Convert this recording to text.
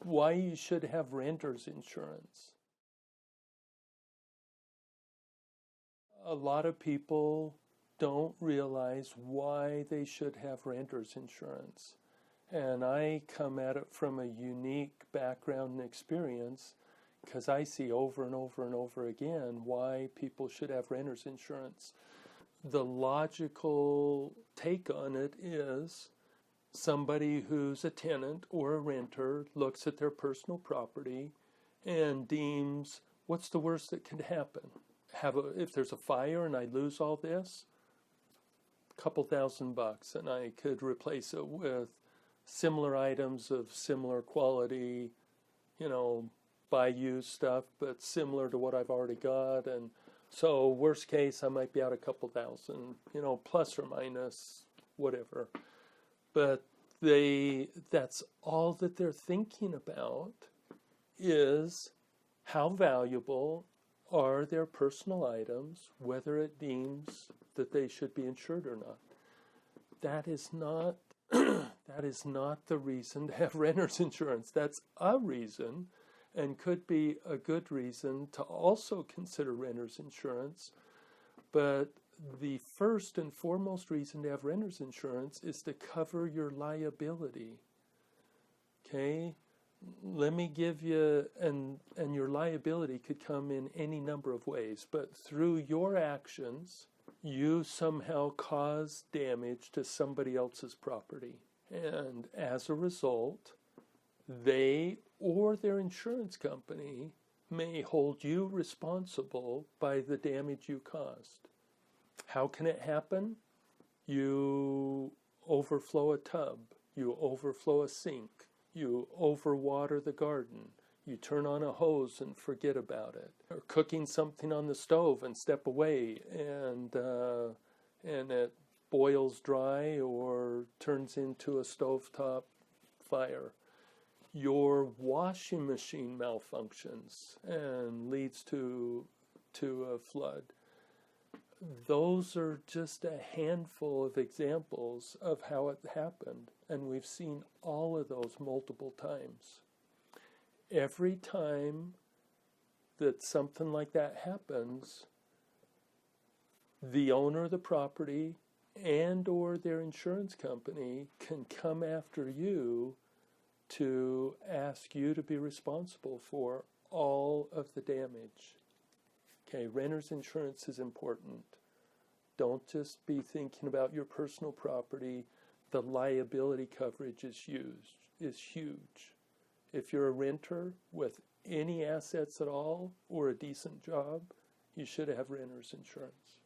Why you should have renter's insurance. A lot of people don't realize why they should have renter's insurance. And I come at it from a unique background and experience because I see over and over and over again why people should have renter's insurance. The logical take on it is somebody who's a tenant or a renter looks at their personal property and deems, what's the worst that could happen? If there's a fire and I lose all this, a couple $1,000 and I could replace it with similar items of similar quality, buy used stuff, but similar to what I've already got. And so worst case, I might be out a couple thousand, plus or minus, whatever. But that's all that they're thinking about is how valuable are their personal items, whether it deems that they should be insured or not. That is not that is not the reason to have renter's insurance. That's a reason, and could be a good reason to also consider renter's insurance. But the first and foremost reason to have renter's insurance is to cover your liability. Okay? Let me give you, and your liability could come in any number of ways, but through your actions, you somehow cause damage to somebody else's property. And as a result, they or their insurance company may hold you responsible by the damage you caused. How can it happen? You overflow a tub, you overflow a sink, you overwater the garden, you turn on a hose and forget about it, or cooking something on the stove and step away and it boils dry or turns into a stovetop fire. Your washing machine malfunctions and leads to a flood. Those are just a handful of examples of how it happened, and we've seen all of those multiple times. Every time that something like that happens, the owner of the property and or their insurance company can come after you to ask you to be responsible for all of the damage. Okay, renter's insurance is important. Don't just be thinking about your personal property. The liability coverage is huge. If you're a renter with any assets at all or a decent job, you should have renter's insurance.